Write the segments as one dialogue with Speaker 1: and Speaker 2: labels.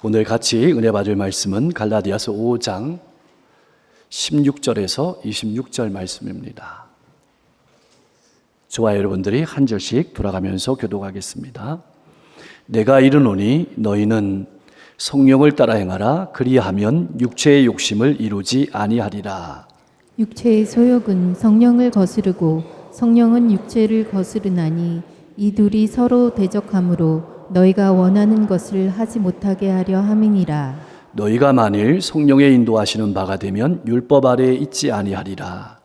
Speaker 1: 오늘 같이 은혜 받을 말씀은 갈라디아서 5장 16절에서 26절 말씀입니다. 저와 여러분들이 한 절씩 돌아가면서 교독하겠습니다. 내가 이르노니 너희는 성령을 따라 행하라. 그리하면 육체의 욕심을 이루지 아니하리라.
Speaker 2: 육체의 소욕은 성령을 거스르고 성령은 육체를 거스르나니 이 둘이 서로 대적하므로 너희가 원하는 것을 하지 못하게 하려 함이니라.
Speaker 1: 너희가 만일 성령의 인도하시는 바가 되면 율법 아래에 있지 아니하리라.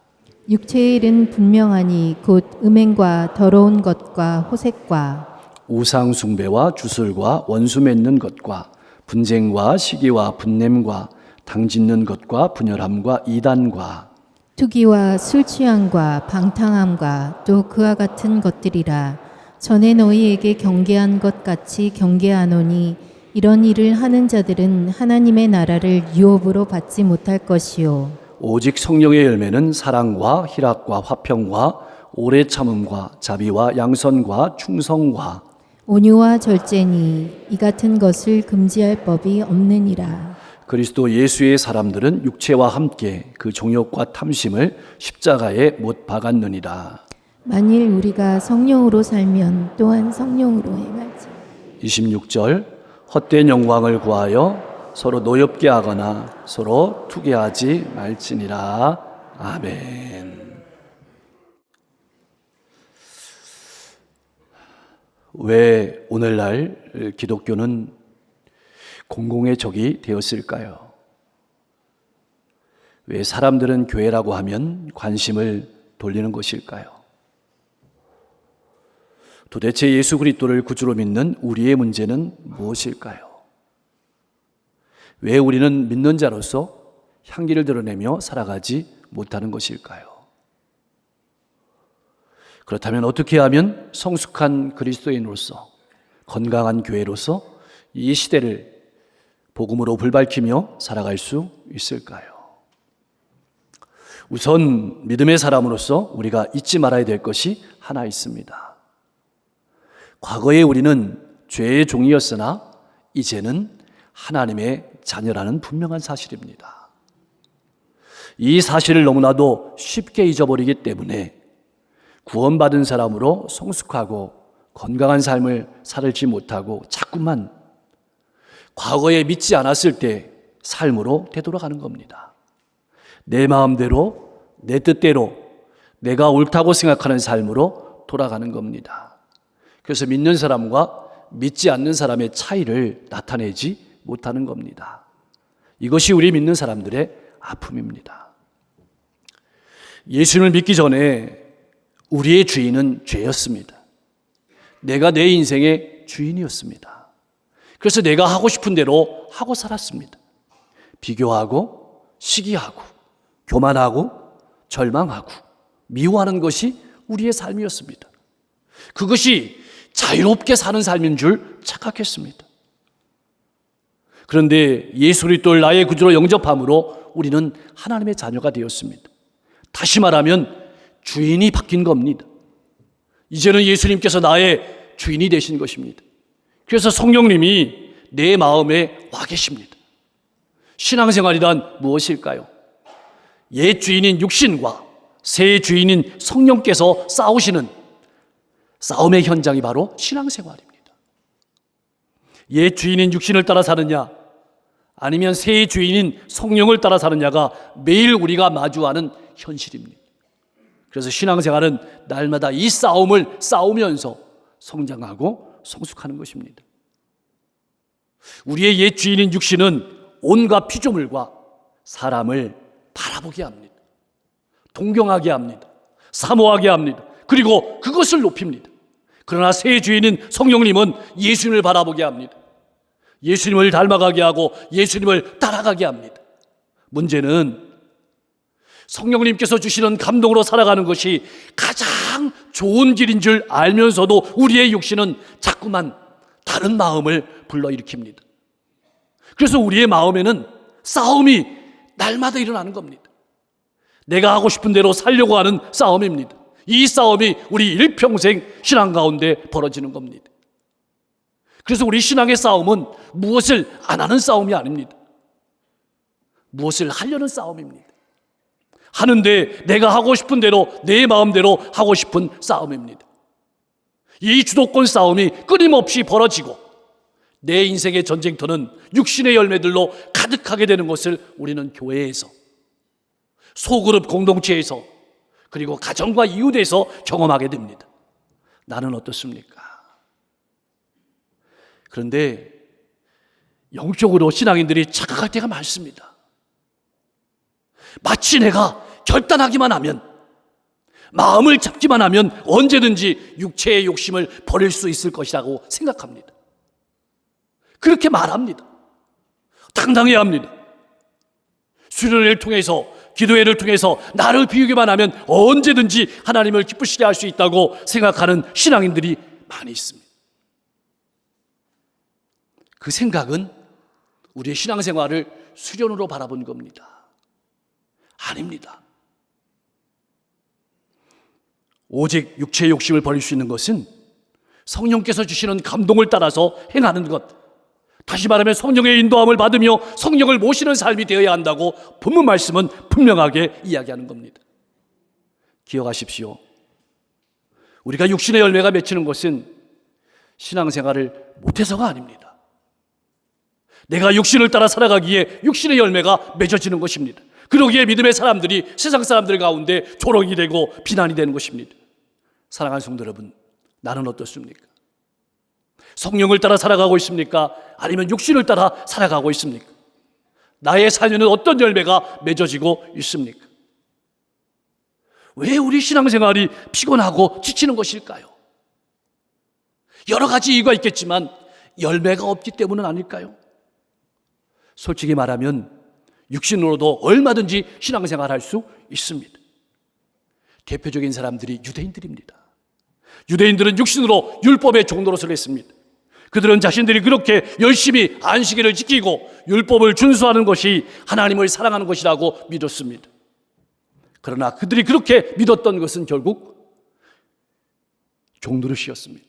Speaker 2: 육체의 일은 분명하니 곧 음행과 더러운 것과 호색과
Speaker 1: 우상 숭배와 주술과 원수 맺는 것과 분쟁과 시기와 분냄과 당짓는 것과 분열함과 이단과
Speaker 2: 투기와 술 취함과 방탕함과 또 그와 같은 것들이라. 전에 너희에게 경계한 것 같이 경계하노니 이런 일을 하는 자들은 하나님의 나라를 유업으로 받지 못할 것이요.
Speaker 1: 오직 성령의 열매는 사랑과 희락과 화평과 오래 참음과 자비와 양선과 충성과
Speaker 2: 온유와 절제니 이 같은 것을 금지할 법이 없느니라.
Speaker 1: 그리스도 예수의 사람들은 육체와 함께 그 종욕과 탐심을 십자가에 못 박았느니라.
Speaker 2: 만일 우리가 성령으로 살면 또한 성령으로 행하지.
Speaker 1: 26절 헛된 영광을 구하여 서로 노엽게 하거나 서로 투기하지 말지니라. 아멘. 왜 오늘날 기독교는 공공의 적이 되었을까요? 왜 사람들은 교회라고 하면 관심을 돌리는 것일까요? 도대체 예수 그리스도를 구주로 믿는 우리의 문제는 무엇일까요? 왜 우리는 믿는 자로서 향기를 드러내며 살아가지 못하는 것일까요? 그렇다면 어떻게 하면 성숙한 그리스도인으로서 건강한 교회로서 이 시대를 복음으로 불밝히며 살아갈 수 있을까요? 우선 믿음의 사람으로서 우리가 잊지 말아야 될 것이 하나 있습니다. 과거에 우리는 죄의 종이었으나 이제는 하나님의 자녀라는 분명한 사실입니다. 이 사실을 너무나도 쉽게 잊어버리기 때문에 구원받은 사람으로 성숙하고 건강한 삶을 살지 못하고 자꾸만 과거에 믿지 않았을 때 삶으로 되돌아가는 겁니다. 내 마음대로, 내 뜻대로 내가 옳다고 생각하는 삶으로 돌아가는 겁니다. 그래서 믿는 사람과 믿지 않는 사람의 차이를 나타내지 못하는 겁니다. 이것이 우리 믿는 사람들의 아픔입니다. 예수님을 믿기 전에 우리의 주인은 죄였습니다. 내가 내 인생의 주인이었습니다. 그래서 내가 하고 싶은 대로 하고 살았습니다. 비교하고 시기하고 교만하고 절망하고 미워하는 것이 우리의 삶이었습니다. 그것이 자유롭게 사는 삶인 줄 착각했습니다. 그런데 예수 그리스도를 나의 구주로 영접함으로 우리는 하나님의 자녀가 되었습니다. 다시 말하면 주인이 바뀐 겁니다. 이제는 예수님께서 나의 주인이 되신 것입니다. 그래서 성령님이 내 마음에 와 계십니다. 신앙생활이란 무엇일까요? 옛 주인인 육신과 새 주인인 성령께서 싸우시는 싸움의 현장이 바로 신앙생활입니다. 옛 주인인 육신을 따라 사느냐 아니면 새 주인인 성령을 따라 사느냐가 매일 우리가 마주하는 현실입니다. 그래서 신앙생활은 날마다 이 싸움을 싸우면서 성장하고 성숙하는 것입니다. 우리의 옛 주인인 육신은 온갖 피조물과 사람을 바라보게 합니다. 동경하게 합니다. 사모하게 합니다. 그리고 그것을 높입니다. 그러나 새 주인인 성령님은 예수님을 바라보게 합니다. 예수님을 닮아가게 하고 예수님을 따라가게 합니다. 문제는 성령님께서 주시는 감동으로 살아가는 것이 가장 좋은 길인 줄 알면서도 우리의 육신은 자꾸만 다른 마음을 불러일으킵니다. 그래서 우리의 마음에는 싸움이 날마다 일어나는 겁니다. 내가 하고 싶은 대로 살려고 하는 싸움입니다. 이 싸움이 우리 일평생 신앙 가운데 벌어지는 겁니다. 그래서 우리 신앙의 싸움은 무엇을 안 하는 싸움이 아닙니다. 무엇을 하려는 싸움입니다. 하는데 내가 하고 싶은 대로, 내 마음대로 하고 싶은 싸움입니다. 이 주도권 싸움이 끊임없이 벌어지고 내 인생의 전쟁터는 육신의 열매들로 가득하게 되는 것을 우리는 교회에서, 소그룹 공동체에서, 그리고 가정과 이웃에서 경험하게 됩니다. 나는 어떻습니까? 그런데 영적으로 신앙인들이 착각할 때가 많습니다. 마치 내가 결단하기만 하면, 마음을 잡기만 하면 언제든지 육체의 욕심을 버릴 수 있을 것이라고 생각합니다. 그렇게 말합니다. 당당해야 합니다. 수련회를 통해서, 기도회를 통해서 나를 비우기만 하면 언제든지 하나님을 기쁘시게 할 수 있다고 생각하는 신앙인들이 많이 있습니다. 그 생각은 우리의 신앙생활을 수련으로 바라본 겁니다. 아닙니다. 오직 육체의 욕심을 버릴 수 있는 것은 성령께서 주시는 감동을 따라서 행하는 것, 다시 말하면 성령의 인도함을 받으며 성령을 모시는 삶이 되어야 한다고 본문 말씀은 분명하게 이야기하는 겁니다. 기억하십시오. 우리가 육신의 열매가 맺히는 것은 신앙생활을 못해서가 아닙니다. 내가 육신을 따라 살아가기에 육신의 열매가 맺어지는 것입니다. 그러기에 믿음의 사람들이 세상 사람들 가운데 조롱이 되고 비난이 되는 것입니다. 사랑하는 성도 여러분, 나는 어떻습니까? 성령을 따라 살아가고 있습니까? 아니면 육신을 따라 살아가고 있습니까? 나의 삶에는 어떤 열매가 맺어지고 있습니까? 왜 우리 신앙생활이 피곤하고 지치는 것일까요? 여러 가지 이유가 있겠지만 열매가 없기 때문은 아닐까요? 솔직히 말하면 육신으로도 얼마든지 신앙생활할 수 있습니다. 대표적인 사람들이 유대인들입니다. 유대인들은 육신으로 율법의 종노릇을 했습니다. 그들은 자신들이 그렇게 열심히 안식일을 지키고 율법을 준수하는 것이 하나님을 사랑하는 것이라고 믿었습니다. 그러나 그들이 그렇게 믿었던 것은 결국 종노릇이었습니다.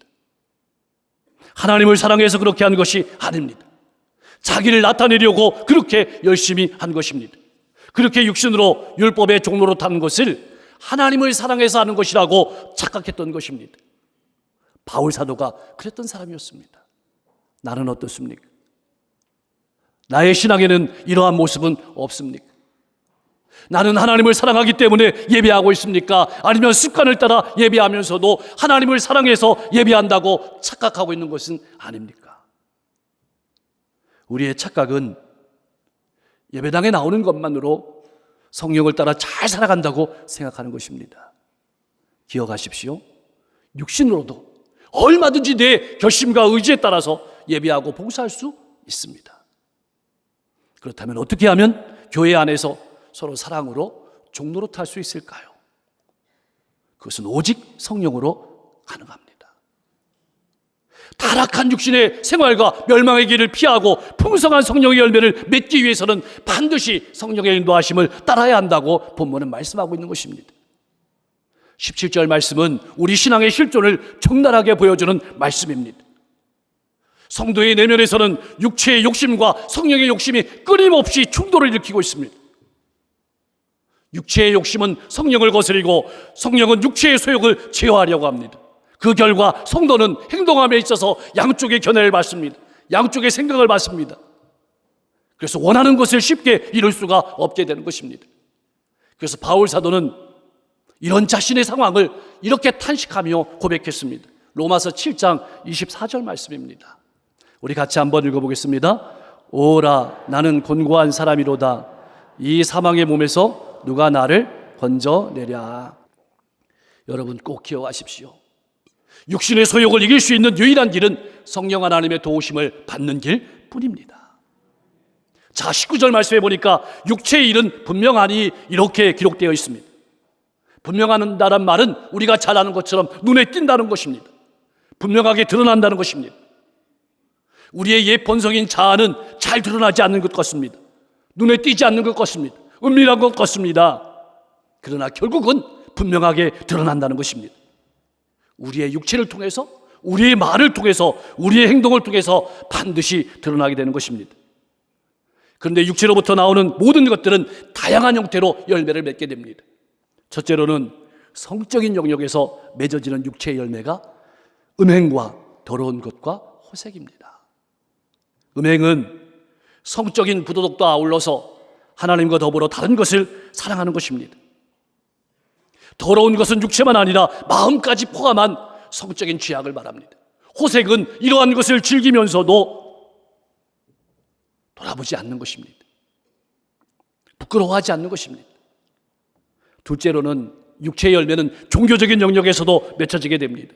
Speaker 1: 하나님을 사랑해서 그렇게 한 것이 아닙니다. 자기를 나타내려고 그렇게 열심히 한 것입니다. 그렇게 육신으로 율법의 종노릇 하는 것을 하나님을 사랑해서 하는 것이라고 착각했던 것입니다. 바울 사도가 그랬던 사람이었습니다. 나는 어떻습니까? 나의 신앙에는 이러한 모습은 없습니까? 나는 하나님을 사랑하기 때문에 예배하고 있습니까? 아니면 습관을 따라 예배하면서도 하나님을 사랑해서 예배한다고 착각하고 있는 것은 아닙니까? 우리의 착각은 예배당에 나오는 것만으로 성령을 따라 잘 살아간다고 생각하는 것입니다. 기억하십시오. 육신으로도 얼마든지 내 결심과 의지에 따라서 예배하고 봉사할 수 있습니다. 그렇다면 어떻게 하면 교회 안에서 서로 사랑으로 종노릇할 수 있을까요? 그것은 오직 성령으로 가능합니다. 타락한 육신의 생활과 멸망의 길을 피하고 풍성한 성령의 열매를 맺기 위해서는 반드시 성령의 인도하심을 따라야 한다고 본문은 말씀하고 있는 것입니다. 17절 말씀은 우리 신앙의 실존을 적나라하게 보여주는 말씀입니다. 성도의 내면에서는 육체의 욕심과 성령의 욕심이 끊임없이 충돌을 일으키고 있습니다. 육체의 욕심은 성령을 거스리고 성령은 육체의 소욕을 제어하려고 합니다. 그 결과 성도는 행동함에 있어서 양쪽의 견해를 받습니다. 양쪽의 생각을 받습니다. 그래서 원하는 것을 쉽게 이룰 수가 없게 되는 것입니다. 그래서 바울 사도는 이런 자신의 상황을 이렇게 탄식하며 고백했습니다. 로마서 7장 24절 말씀입니다. 우리 같이 한번 읽어보겠습니다. 오라 나는 곤고한 사람이로다. 이 사망의 몸에서 누가 나를 건져내랴. 여러분 꼭 기억하십시오. 육신의 소욕을 이길 수 있는 유일한 길은 성령 하나님의 도우심을 받는 길 뿐입니다. 자, 19절 말씀해 보니까 육체의 일은 분명하니 이렇게 기록되어 있습니다. 분명하다는 말은 우리가 잘 아는 것처럼 눈에 띈다는 것입니다. 분명하게 드러난다는 것입니다. 우리의 옛 본성인 자아는 잘 드러나지 않는 것 같습니다. 눈에 띄지 않는 것 같습니다. 은밀한 것 같습니다. 그러나 결국은 분명하게 드러난다는 것입니다. 우리의 육체를 통해서 우리의 말을 통해서, 우리의 행동을 통해서 반드시 드러나게 되는 것입니다. 그런데 육체로부터 나오는 모든 것들은 다양한 형태로 열매를 맺게 됩니다. 첫째로는 성적인 영역에서 맺어지는 육체의 열매가 음행과 더러운 것과 호색입니다. 음행은 성적인 부도덕도 아울러서 하나님과 더불어 다른 것을 사랑하는 것입니다. 더러운 것은 육체만 아니라 마음까지 포함한 성적인 죄악을 말합니다. 호색은 이러한 것을 즐기면서도 돌아보지 않는 것입니다. 부끄러워하지 않는 것입니다. 둘째로는 육체의 열매는 종교적인 영역에서도 맺혀지게 됩니다.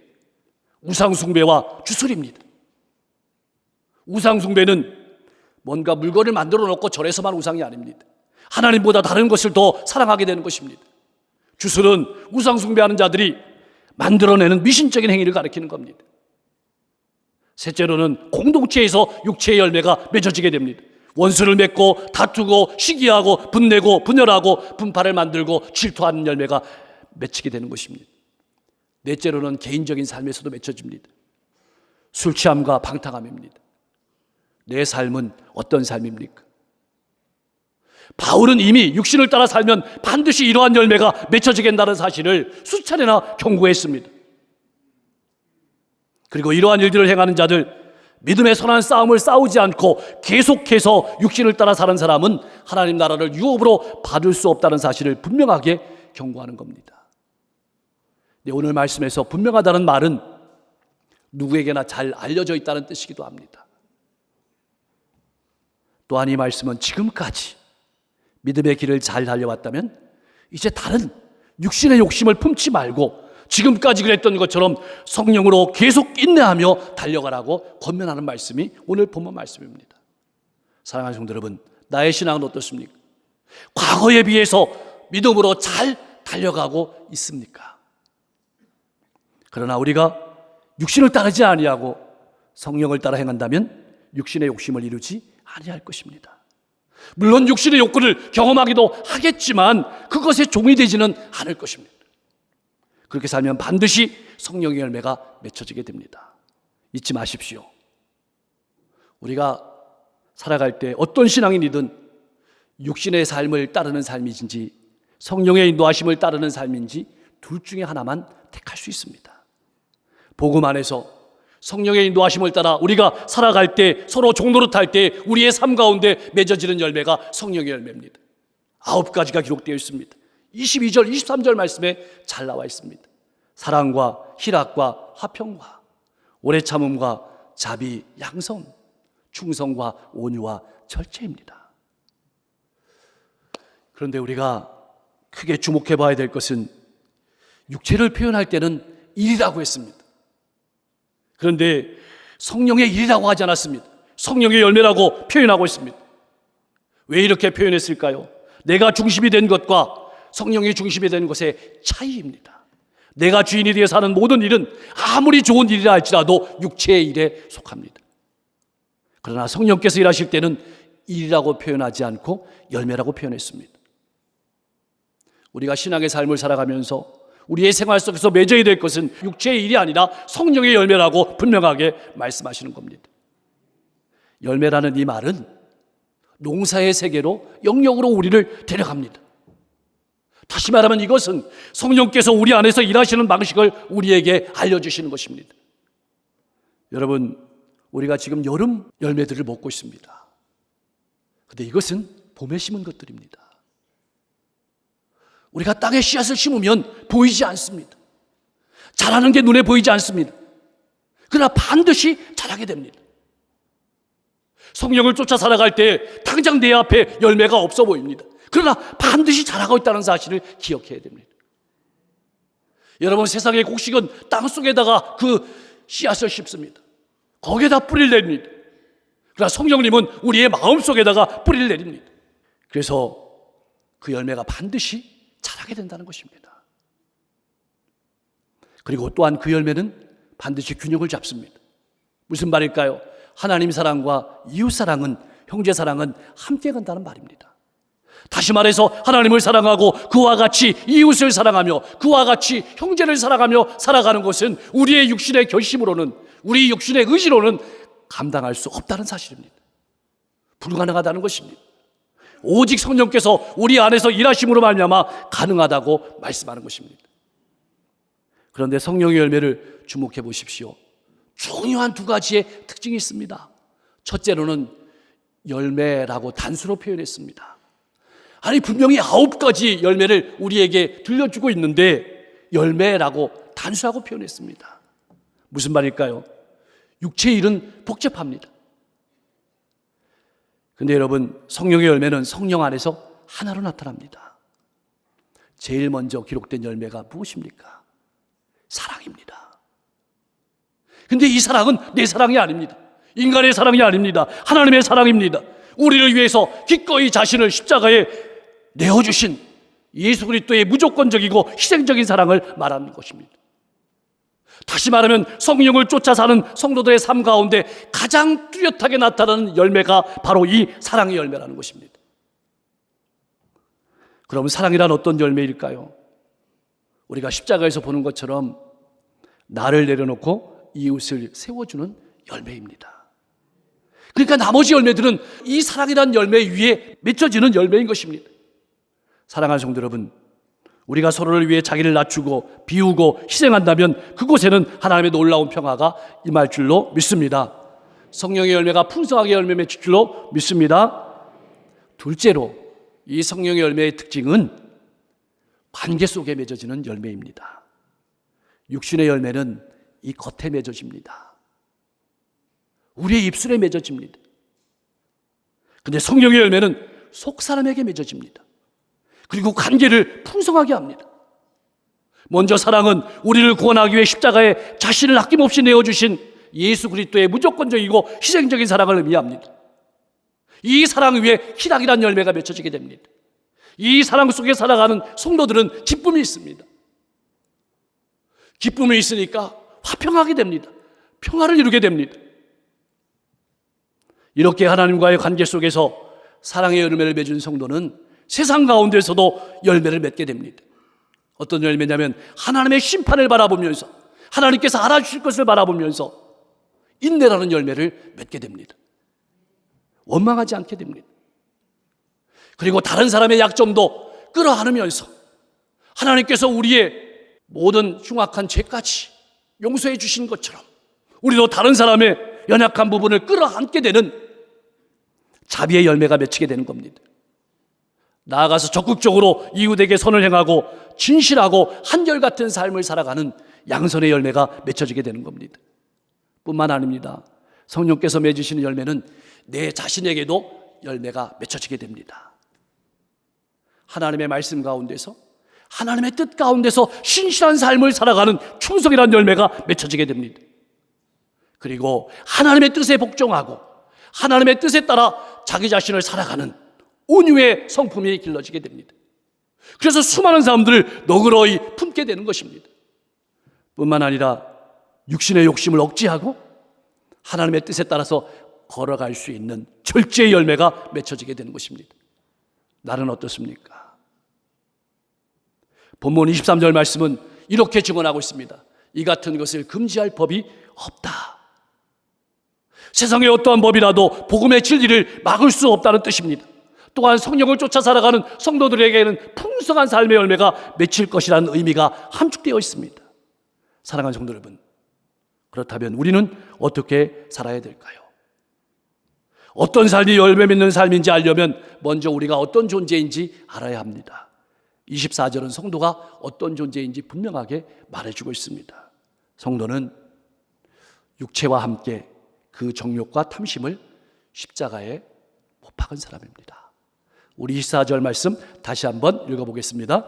Speaker 1: 우상숭배와 주술입니다. 우상숭배는 뭔가 물건을 만들어 놓고 절에서만 우상이 아닙니다. 하나님보다 다른 것을 더 사랑하게 되는 것입니다. 주술은 우상숭배하는 자들이 만들어내는 미신적인 행위를 가리키는 겁니다. 셋째로는 공동체에서 육체의 열매가 맺어지게 됩니다. 원수를 맺고 다투고 시기하고 분내고 분열하고 분파를 만들고 질투하는 열매가 맺히게 되는 것입니다. 넷째로는 개인적인 삶에서도 맺혀집니다. 술 취함과 방탕함입니다. 내 삶은 어떤 삶입니까? 바울은 이미 육신을 따라 살면 반드시 이러한 열매가 맺혀지게 된다는 사실을 수차례나 경고했습니다. 그리고 이러한 일들을 행하는 자들, 믿음의 선한 싸움을 싸우지 않고 계속해서 육신을 따라 사는 사람은 하나님 나라를 유업으로 받을 수 없다는 사실을 분명하게 경고하는 겁니다. 네, 오늘 말씀에서 분명하다는 말은 누구에게나 잘 알려져 있다는 뜻이기도 합니다. 또한 이 말씀은 지금까지 믿음의 길을 잘 달려왔다면 이제 다른 육신의 욕심을 품지 말고 지금까지 그랬던 것처럼 성령으로 계속 인내하며 달려가라고 권면하는 말씀이 오늘 본문 말씀입니다. 사랑하는 성도 여러분, 나의 신앙은 어떻습니까? 과거에 비해서 믿음으로 잘 달려가고 있습니까? 그러나 우리가 육신을 따르지 아니하고 성령을 따라 행한다면 육신의 욕심을 이루지 아니할 것입니다. 물론 육신의 욕구를 경험하기도 하겠지만 그것의 종이 되지는 않을 것입니다. 그렇게 살면 반드시 성령의 열매가 맺혀지게 됩니다. 잊지 마십시오. 우리가 살아갈 때 어떤 신앙인이든 육신의 삶을 따르는 삶이든지 성령의 인도하심을 따르는 삶인지 둘 중에 하나만 택할 수 있습니다. 복음 안에서 성령의 인도하심을 따라 우리가 살아갈 때, 서로 종노릇할 때 우리의 삶 가운데 맺어지는 열매가 성령의 열매입니다. 9가지가 기록되어 있습니다. 22절, 23절 말씀에 잘 나와 있습니다. 사랑과 희락과 화평과 오래 참음과 자비, 양선, 충성과 온유와 절제입니다. 그런데 우리가 크게 주목해 봐야 될 것은 육체를 표현할 때는 일이라고 했습니다. 그런데 성령의 일이라고 하지 않았습니다. 성령의 열매라고 표현하고 있습니다. 왜 이렇게 표현했을까요? 내가 중심이 된 것과 성령이 중심이 된 것의 차이입니다. 내가 주인이 되어 사는 모든 일은 아무리 좋은 일이라 할지라도 육체의 일에 속합니다. 그러나 성령께서 일하실 때는 일이라고 표현하지 않고 열매라고 표현했습니다. 우리가 신앙의 삶을 살아가면서 우리의 생활 속에서 맺어야 될 것은 육체의 일이 아니라 성령의 열매라고 분명하게 말씀하시는 겁니다. 열매라는 이 말은 농사의 세계로, 영역으로 우리를 데려갑니다. 다시 말하면 이것은 성령께서 우리 안에서 일하시는 방식을 우리에게 알려주시는 것입니다. 여러분, 우리가 지금 여름 열매들을 먹고 있습니다. 그런데 이것은 봄에 심은 것들입니다. 우리가 땅에 씨앗을 심으면 보이지 않습니다. 자라는 게 눈에 보이지 않습니다. 그러나 반드시 자라게 됩니다. 성령을 쫓아 살아갈 때 당장 내 앞에 열매가 없어 보입니다. 그러나 반드시 자라고 있다는 사실을 기억해야 됩니다. 여러분, 세상의 곡식은 땅속에다가 그 씨앗을 심습니다. 거기에다 뿌리를 내립니다. 그러나 성령님은 우리의 마음속에다가 뿌리를 내립니다. 그래서 그 열매가 반드시 자라게 된다는 것입니다. 그리고 또한 그 열매는 반드시 균형을 잡습니다. 무슨 말일까요? 하나님 사랑과 이웃 사랑은, 형제 사랑은 함께 간다는 말입니다. 다시 말해서 하나님을 사랑하고 그와 같이 이웃을 사랑하며 그와 같이 형제를 사랑하며 살아가는 것은 우리의 육신의 결심으로는, 우리 육신의 의지로는 감당할 수 없다는 사실입니다. 불가능하다는 것입니다. 오직 성령께서 우리 안에서 일하심으로 말미암아 가능하다고 말씀하는 것입니다. 그런데 성령의 열매를 주목해 보십시오. 중요한 두 가지의 특징이 있습니다. 첫째로는 열매라고 단수로 표현했습니다. 아니, 분명히 9가지 열매를 우리에게 들려주고 있는데 열매라고 단수하고 표현했습니다. 무슨 말일까요? 육체의 일은 복잡합니다. 근데 여러분, 성령의 열매는 성령 안에서 하나로 나타납니다. 제일 먼저 기록된 열매가 무엇입니까? 사랑입니다. 근데 이 사랑은 내 사랑이 아닙니다. 인간의 사랑이 아닙니다. 하나님의 사랑입니다. 우리를 위해서 기꺼이 자신을 십자가에 내어주신 예수 그리스도의 무조건적이고 희생적인 사랑을 말하는 것입니다. 다시 말하면 성령을 쫓아 사는 성도들의 삶 가운데 가장 뚜렷하게 나타나는 열매가 바로 이 사랑의 열매라는 것입니다. 그럼 사랑이란 어떤 열매일까요? 우리가 십자가에서 보는 것처럼 나를 내려놓고 이웃을 세워주는 열매입니다. 그러니까 나머지 열매들은 이 사랑이란 열매 위에 맺혀지는 열매인 것입니다. 사랑하는 성도 여러분, 우리가 서로를 위해 자기를 낮추고 비우고 희생한다면 그곳에는 하나님의 놀라운 평화가 임할 줄로 믿습니다. 성령의 열매가 풍성하게 열매 맺힐 줄로 믿습니다. 둘째로, 이 성령의 열매의 특징은 관계 속에 맺어지는 열매입니다. 육신의 열매는 이 겉에 맺어집니다. 우리의 입술에 맺어집니다. 근데 성령의 열매는 속 사람에게 맺어집니다. 그리고 관계를 풍성하게 합니다. 먼저 사랑은 우리를 구원하기 위해 십자가에 자신을 아낌없이 내어주신 예수 그리스도의 무조건적이고 희생적인 사랑을 의미합니다. 이 사랑 위에 희락이란 열매가 맺혀지게 됩니다. 이 사랑 속에 살아가는 성도들은 기쁨이 있습니다. 기쁨이 있으니까 화평하게 됩니다. 평화를 이루게 됩니다. 이렇게 하나님과의 관계 속에서 사랑의 열매를 맺은 성도는 세상 가운데서도 열매를 맺게 됩니다. 어떤 열매냐면 하나님의 심판을 바라보면서, 하나님께서 알아주실 것을 바라보면서 인내라는 열매를 맺게 됩니다. 원망하지 않게 됩니다. 그리고 다른 사람의 약점도 끌어안으면서 하나님께서 우리의 모든 흉악한 죄까지 용서해 주신 것처럼 우리도 다른 사람의 연약한 부분을 끌어안게 되는 자비의 열매가 맺히게 되는 겁니다. 나아가서 적극적으로 이웃에게 선을 행하고 진실하고 한결같은 삶을 살아가는 양선의 열매가 맺혀지게 되는 겁니다. 뿐만 아닙니다. 성령께서 맺으시는 열매는 내 자신에게도 열매가 맺혀지게 됩니다. 하나님의 말씀 가운데서, 하나님의 뜻 가운데서 신실한 삶을 살아가는 충성이라는 열매가 맺혀지게 됩니다. 그리고 하나님의 뜻에 복종하고 하나님의 뜻에 따라 자기 자신을 살아가는 온유의 성품이 길러지게 됩니다. 그래서 수많은 사람들을 너그러이 품게 되는 것입니다. 뿐만 아니라 육신의 욕심을 억제하고 하나님의 뜻에 따라서 걸어갈 수 있는 절제의 열매가 맺혀지게 되는 것입니다. 나는 어떻습니까? 본문 23절 말씀은 이렇게 증언하고 있습니다. 이 같은 것을 금지할 법이 없다. 세상의 어떠한 법이라도 복음의 진리를 막을 수 없다는 뜻입니다. 또한 성령을 쫓아 살아가는 성도들에게는 풍성한 삶의 열매가 맺힐 것이라는 의미가 함축되어 있습니다. 사랑하는 성도 여러분, 그렇다면 우리는 어떻게 살아야 될까요? 어떤 삶이 열매 맺는 삶인지 알려면 먼저 우리가 어떤 존재인지 알아야 합니다. 24절은 성도가 어떤 존재인지 분명하게 말해주고 있습니다. 성도는 육체와 함께 그 정욕과 탐심을 십자가에 못 박은 사람입니다. 우리 24절 말씀 다시 한번 읽어보겠습니다.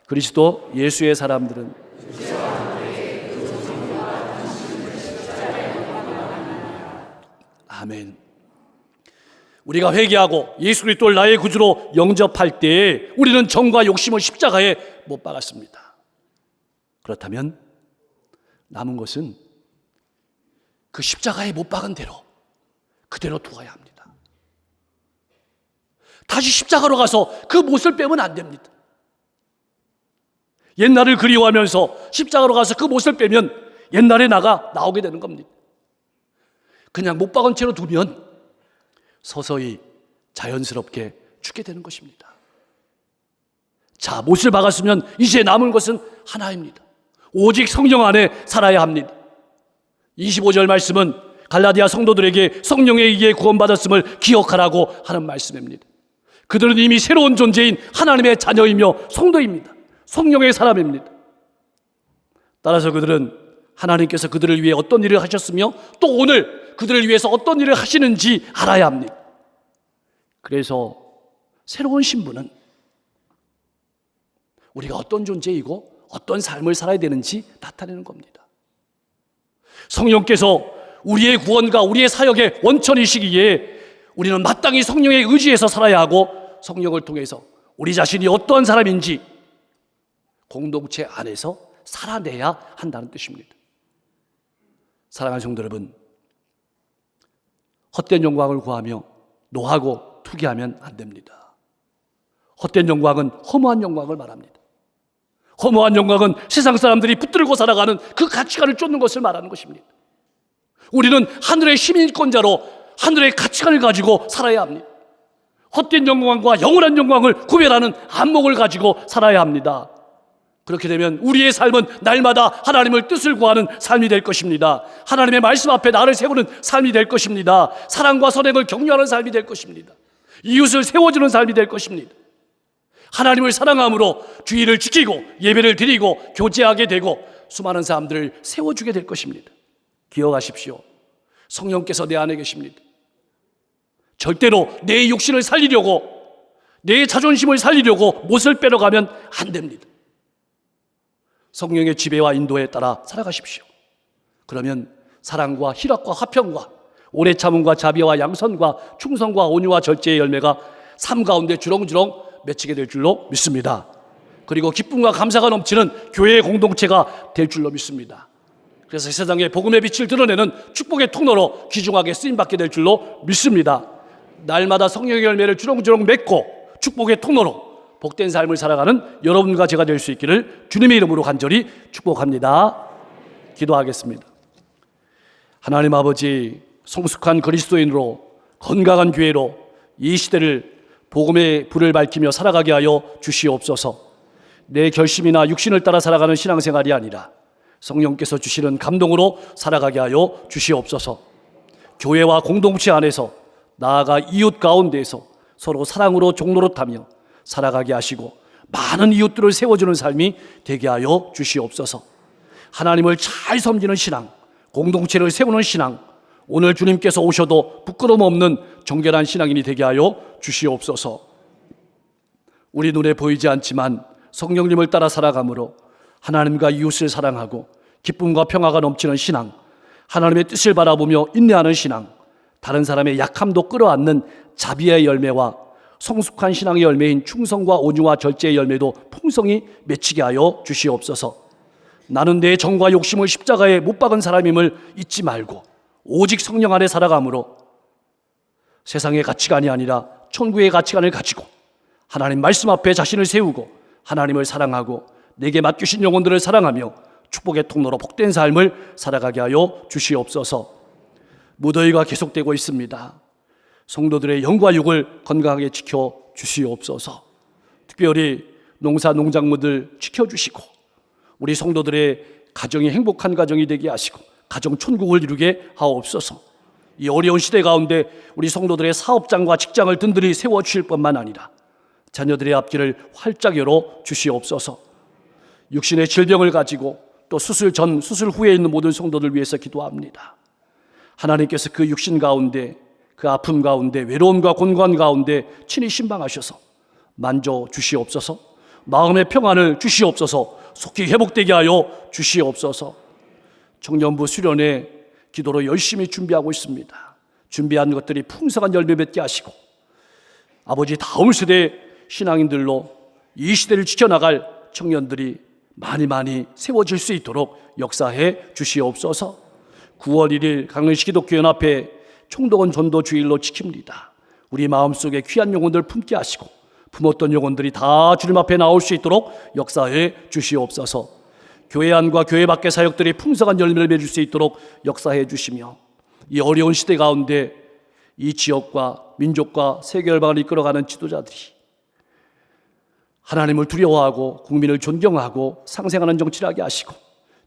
Speaker 1: 그리스도 예수의 사람들은 아멘. 우리가 회개하고 예수 그리스도를 나의 구주로 영접할 때에 우리는 정과 욕심을 십자가에 못 박았습니다. 그렇다면 남은 것은 그 십자가에 못 박은 대로 그대로 두어야 합니다. 다시 십자가로 가서 그 못을 빼면 안 됩니다. 옛날을 그리워하면서 십자가로 가서 그 못을 빼면 옛날에 나가 나오게 되는 겁니다. 그냥 못 박은 채로 두면 서서히 자연스럽게 죽게 되는 것입니다. 자, 못을 박았으면 이제 남은 것은 하나입니다. 오직 성령 안에 살아야 합니다. 25절 말씀은 갈라디아 성도들에게 성령에 의해 구원받았음을 기억하라고 하는 말씀입니다. 그들은 이미 새로운 존재인 하나님의 자녀이며 성도입니다. 성령의 사람입니다. 따라서 그들은 하나님께서 그들을 위해 어떤 일을 하셨으며 또 오늘 그들을 위해서 어떤 일을 하시는지 알아야 합니다. 그래서 새로운 신분은 우리가 어떤 존재이고 어떤 삶을 살아야 되는지 나타내는 겁니다. 성령께서 우리의 구원과 우리의 사역의 원천이시기에 우리는 마땅히 성령의 의지에서 살아야 하고 성령을 통해서 우리 자신이 어떠한 사람인지 공동체 안에서 살아내야 한다는 뜻입니다. 사랑하는 성도 여러분, 헛된 영광을 구하며 노하고 투기하면 안 됩니다. 헛된 영광은 허무한 영광을 말합니다. 허무한 영광은 세상 사람들이 붙들고 살아가는 그 가치관을 쫓는 것을 말하는 것입니다. 우리는 하늘의 시민권자로 하늘의 가치관을 가지고 살아야 합니다. 헛된 영광과 영원한 영광을 구별하는 안목을 가지고 살아야 합니다. 그렇게 되면 우리의 삶은 날마다 하나님을 뜻을 구하는 삶이 될 것입니다. 하나님의 말씀 앞에 나를 세우는 삶이 될 것입니다. 사랑과 선행을 격려하는 삶이 될 것입니다. 이웃을 세워주는 삶이 될 것입니다. 하나님을 사랑함으로 주의를 지키고 예배를 드리고 교제하게 되고 수많은 사람들을 세워주게 될 것입니다. 기억하십시오. 성령께서 내 안에 계십니다. 절대로 내 육신을 살리려고 내 자존심을 살리려고 못을 빼러가면 안 됩니다. 성령의 지배와 인도에 따라 살아가십시오. 그러면 사랑과 희락과 화평과 오래 참음과 자비와 양선과 충성과 온유와 절제의 열매가 삶 가운데 주렁주렁 맺히게 될 줄로 믿습니다. 그리고 기쁨과 감사가 넘치는 교회의 공동체가 될 줄로 믿습니다. 그래서 세상에 복음의 빛을 드러내는 축복의 통로로 귀중하게 쓰임받게 될 줄로 믿습니다. 날마다 성령의 열매를 주렁주렁 맺고 축복의 통로로 복된 삶을 살아가는 여러분과 제가 될 수 있기를 주님의 이름으로 간절히 축복합니다. 기도하겠습니다. 하나님 아버지, 성숙한 그리스도인으로 건강한 교회로 이 시대를 복음의 불을 밝히며 살아가게 하여 주시옵소서. 내 결심이나 육신을 따라 살아가는 신앙생활이 아니라 성령께서 주시는 감동으로 살아가게 하여 주시옵소서. 교회와 공동체 안에서 나아가 이웃 가운데에서 서로 사랑으로 종노릇하며 살아가게 하시고 많은 이웃들을 세워주는 삶이 되게 하여 주시옵소서. 하나님을 잘 섬기는 신앙, 공동체를 세우는 신앙, 오늘 주님께서 오셔도 부끄러움 없는 정결한 신앙인이 되게 하여 주시옵소서. 우리 눈에 보이지 않지만 성령님을 따라 살아감으로 하나님과 이웃을 사랑하고 기쁨과 평화가 넘치는 신앙, 하나님의 뜻을 바라보며 인내하는 신앙, 다른 사람의 약함도 끌어안는 자비의 열매와 성숙한 신앙의 열매인 충성과 온유와 절제의 열매도 풍성히 맺히게 하여 주시옵소서. 나는 내 정과 욕심을 십자가에 못 박은 사람임을 잊지 말고 오직 성령 안에 살아감으로 세상의 가치관이 아니라 천국의 가치관을 가지고 하나님 말씀 앞에 자신을 세우고 하나님을 사랑하고 내게 맡기신 영혼들을 사랑하며 축복의 통로로 복된 삶을 살아가게 하여 주시옵소서. 무더위가 계속되고 있습니다. 성도들의 영과 육을 건강하게 지켜 주시옵소서. 특별히 농사 농작물들 지켜주시고 우리 성도들의 가정이 행복한 가정이 되게 하시고 가정 천국을 이루게 하옵소서. 이 어려운 시대 가운데 우리 성도들의 사업장과 직장을 든든히 세워주실 뿐만 아니라 자녀들의 앞길을 활짝 열어 주시옵소서. 육신의 질병을 가지고 또 수술 전 수술 후에 있는 모든 성도들 위해서 기도합니다. 하나님께서 그 육신 가운데 그 아픔 가운데 외로움과 곤고한 가운데 친히 신방하셔서 만져 주시옵소서. 마음의 평안을 주시옵소서. 속히 회복되게 하여 주시옵소서. 청년부 수련회 기도로 열심히 준비하고 있습니다. 준비한 것들이 풍성한 열매 맺게 하시고 아버지 다음 세대 신앙인들로 이 시대를 지켜나갈 청년들이 많이 세워질 수 있도록 역사해 주시옵소서. 9월 1일 강릉시 기독교연합회 총동원 전도 주일로 지킵니다. 우리 마음속에 귀한 영혼들 품게 하시고 품었던 영혼들이 다 주님 앞에 나올 수 있도록 역사해 주시옵소서. 교회 안과 교회 밖의 사역들이 풍성한 열매를 맺을 수 있도록 역사해 주시며 이 어려운 시대 가운데 이 지역과 민족과 세계 열방을 이끌어가는 지도자들이 하나님을 두려워하고 국민을 존경하고 상생하는 정치를 하게 하시고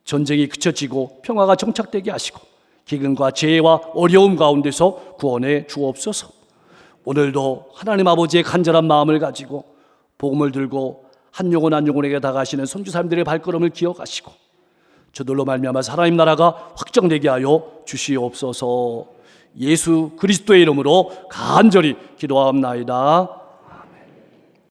Speaker 1: 전쟁이 그쳐지고 평화가 정착되게 하시고 기근과 재해와 어려움 가운데서 구원해 주옵소서. 오늘도 하나님 아버지의 간절한 마음을 가지고 복음을 들고 한 영혼 한 영혼에게 다가가시는 선교사님들의 발걸음을 기억하시고 저들로 말미암아서 하나님 나라가 확정되게 하여 주시옵소서. 예수 그리스도의 이름으로 간절히 기도하옵나이다.